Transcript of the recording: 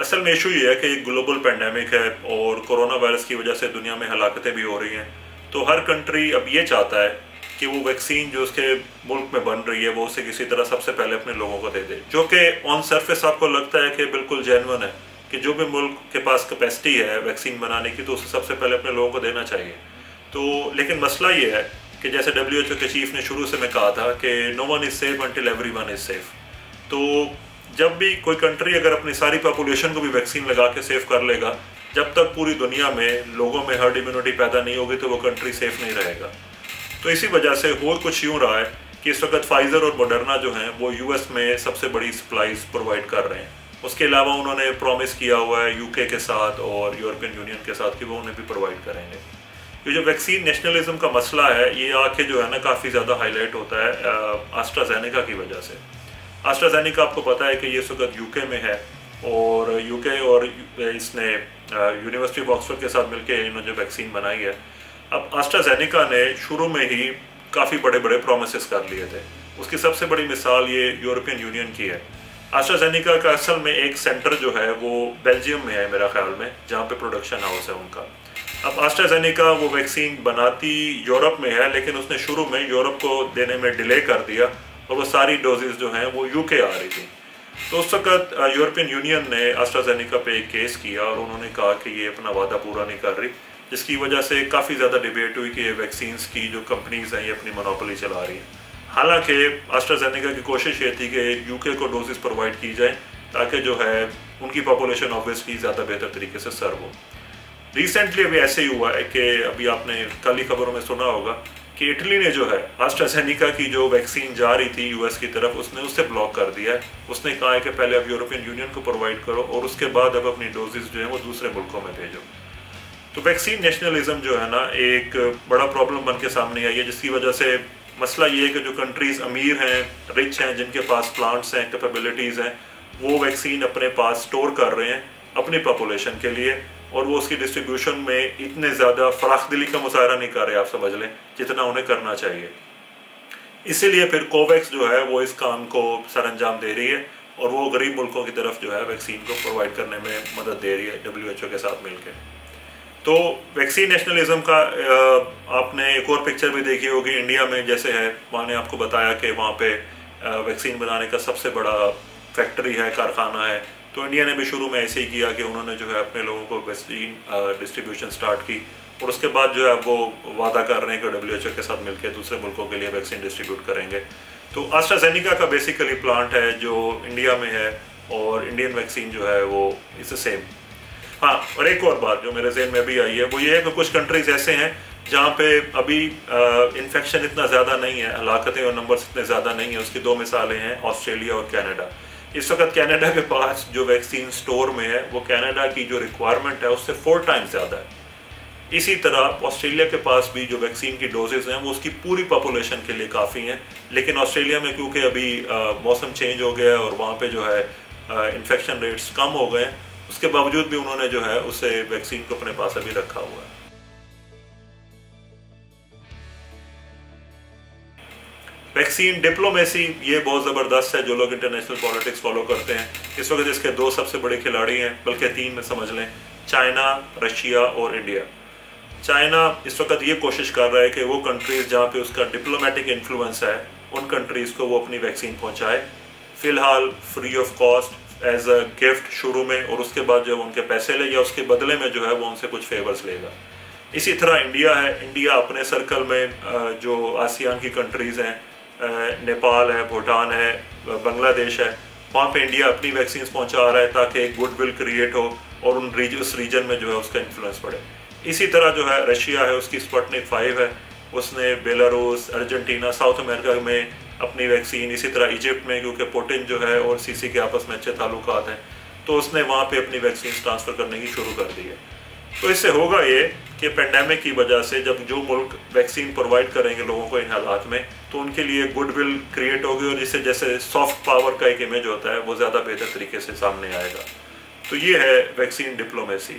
असल में इशू ये है कि ग्लोबल पेंडेमिक है और कोरोना वायरस की वजह से दुनिया में हलाकतें भी हो रही हैं। तो हर कंट्री अब ये चाहता है कि वो वैक्सीन जो उसके मुल्क में बन रही है वो उसे किसी तरह सबसे पहले अपने लोगों को दे दे, जो कि ऑन सरफेस आपको लगता है कि बिल्कुल जेन्युइन है कि जो भी मुल्क के पास कैपेसिटी है वैक्सीन बनाने की तो उसे सबसे पहले अपने लोगों को देना चाहिए। तो लेकिन मसला ये है कि जैसे WHO के चीफ ने शुरू से मैं कहा था कि no one is safe until everyone is safe. तो जब भी कोई कंट्री अगर अपनी सारी पॉपुलेशन को भी वैक्सीन लगा के सेफ कर लेगा, जब तक पूरी दुनिया में लोगों में हर्ड इम्यूनिटी पैदा नहीं होगी तो वो कंट्री सेफ नहीं रहेगा। तो इसी वजह से हो कुछ यूँ रहा है कि इस वक्त फाइज़र और मॉडर्ना जो हैं वो US में सबसे बड़ी सप्लाईज प्रोवाइड कर रहे हैं। उसके अलावा उन्होंने प्रॉमिस किया हुआ है UK के साथ और यूरोपियन यूनियन के साथ कि वो उन्हें भी प्रोवाइड करेंगे। ये जो वैक्सीन नेशनलिज्म का मसला है ये आके जो है ना काफ़ी ज़्यादा हाईलाइट होता है एस्ट्राजेनेका की वजह से। एस्ट्राजेनेका आपको पता है कि ये इस वक्त UK में है और UK और इसने यूनिवर्सिटी ऑफ ऑक्सफोर्ड के साथ मिलकर इन्होंने जो वैक्सीन बनाई है। अब एस्ट्राजेनेका ने शुरू में ही काफ़ी बड़े बड़े प्रोमिस कर लिए थे। उसकी सबसे बड़ी मिसाल ये यूरोपियन यूनियन की है। एस्ट्राजेनेका का असल में एक सेंटर जो है वो बेल्जियम में है मेरा ख्याल में, जहाँ पे प्रोडक्शन हाउस है उनका। अब एस्ट्राजेनेका वो वैक्सीन बनाती यूरोप में है, लेकिन उसने शुरू में यूरोप को देने में डिले कर दिया और वो सारी डोजेज़ जो हैं वो UK आ रही थी। तो उस वक्त यूरोपियन यूनियन ने एस्ट्राजेनेका पे एक केस किया और उन्होंने कहा कि ये अपना वादा पूरा नहीं कर रही, जिसकी वजह से काफ़ी ज़्यादा डिबेट हुई कि ये वैक्सीन्स की जो कंपनीज़ हैं ये अपनी मोनोपोली चला रही हैं। हालांकि एस्ट्राजेनेका की कोशिश ये थी कि UK को डोजेज़ प्रोवाइड की जाए ताकि जो है उनकी पॉपुलेशन ऑब्वियसली ज़्यादा बेहतर तरीके से सर्व हो। रिसेंटली अभी ऐसे ही हुआ है कि अभी आपने कल ही खबरों में सुना होगा कि इटली ने जो है एस्ट्राजेनेका की जो वैक्सीन जा रही थी US की तरफ उसने उससे ब्लॉक कर दिया है। उसने कहा है कि पहले अब यूरोपियन यूनियन को प्रोवाइड करो और उसके बाद अब अपनी डोजेज़ जो है वो दूसरे मुल्कों में भेजो। तो वैक्सीन नेशनलिज्म जो है ना एक बड़ा प्रॉब्लम बन के सामने आई है, जिसकी वजह से मसला ये है कि जो कंट्रीज़ अमीर हैं, रिच हैं, जिनके पास प्लांट्स हैं, कैपेबिलिटीज़ हैं, वो वैक्सीन अपने पास स्टोर कर रहे हैं अपनी पॉपुलेशन के लिए और वो उसकी डिस्ट्रीब्यूशन में इतने ज़्यादा फराखदिली का मुजाहरा नहीं कर रहे, आप समझ लें, जितना उन्हें करना चाहिए। इसीलिए फिर कोवैक्स जो है वो इस काम को सर अंजाम दे रही है और वो गरीब मुल्कों की तरफ जो है वैक्सीन को प्रोवाइड करने में मदद दे रही है WHO के साथ मिलकर। तो वैक्सीन नेशनलिज्म का आपने एक और पिक्चर भी देखी होगी इंडिया में जैसे है। मैंने आपको बताया कि वहाँ पे वैक्सीन बनाने का सबसे बड़ा फैक्ट्री है, कारखाना है। तो इंडिया ने भी शुरू में ऐसे ही किया कि उन्होंने जो है अपने लोगों को वैक्सीन डिस्ट्रीब्यूशन स्टार्ट की और उसके बाद जो है वो वादा कर रहे हैं कि WHO के साथ मिलकर दूसरे मुल्कों के लिए वैक्सीन डिस्ट्रीब्यूट करेंगे। तो एस्ट्राजेनेका का बेसिकली प्लांट है जो इंडिया में है और इंडियन वैक्सीन जो है वो इट्स सेम। हाँ, और एक और बात जो मेरे ज़हन में भी आई है वो ये है कि कुछ कंट्रीज़ ऐसे हैं जहाँ पे अभी इन्फेक्शन इतना ज़्यादा नहीं है, हलाकतें और नंबर्स इतने ज़्यादा नहीं है। उसकी दो मिसालें हैं, ऑस्ट्रेलिया और कनाडा। इस वक्त कनाडा के पास जो वैक्सीन स्टोर में है वो कनाडा की जो रिक्वायरमेंट है उससे 4 टाइम्स ज़्यादा है। इसी तरह ऑस्ट्रेलिया के पास भी जो वैक्सीन की डोजेज़ हैं वो उसकी पूरी पॉपुलेशन के लिए काफ़ी हैं, लेकिन ऑस्ट्रेलिया में क्योंकि अभी मौसम चेंज हो गया है और वहाँ पे जो है इन्फेक्शन रेट्स कम हो गए हैं, उसके बावजूद भी उन्होंने जो है उसे वैक्सीन को अपने पास अभी रखा हुआ है। वैक्सीन डिप्लोमेसी ये बहुत ज़बरदस्त है। जो लोग इंटरनेशनल पॉलिटिक्स फॉलो करते हैं, इस वक्त इसके 2 सबसे बड़े खिलाड़ी हैं, बल्कि 3 में समझ लें, चाइना, रशिया और इंडिया। चाइना इस वक्त ये कोशिश कर रहा है कि वो कंट्रीज़ जहाँ पे उसका डिप्लोमेटिक इन्फ्लुएंस है उन कंट्रीज़ को वो अपनी वैक्सीन पहुँचाए, फ़िलहाल free of cost as a gift शुरू में, और उसके बाद जब उनके पैसे ले या उसके बदले में जो है वो उनसे कुछ फेवर्स लेगा। इसी तरह इंडिया है। इंडिया अपने सर्कल में जो आसियान की कंट्रीज़ हैं, नेपाल है, भूटान है, बांग्लादेश है, वहाँ पे इंडिया अपनी वैक्सीन्स पहुँचा रहा है ताकि एक गुडविल क्रिएट हो और उस रीजन में जो है उसका इन्फ्लुएंस बढ़े। इसी तरह जो है रशिया है, उसकी स्पुतनिक 5 है, उसने बेलारूस, अर्जेंटीना, साउथ अमेरिका में अपनी वैक्सीन, इसी तरह इजिप्ट में क्योंकि पुतिन जो है और सीसी के आपस में अच्छे ताल्लुकात हैं तो उसने वहाँ पे अपनी वैक्सीन ट्रांसफ़र करने की शुरू कर दी है। तो इससे होगा ये कि पेंडेमिक की वजह से जब जो मुल्क वैक्सीन प्रोवाइड करेंगे लोगों को इन हालात में, तो उनके लिए गुडविल क्रिएट होगी और जिससे जैसे सॉफ्ट पावर का एक इमेज होता है वो ज़्यादा बेहतर तरीके से सामने आएगा। तो ये है वैक्सीन डिप्लोमेसी।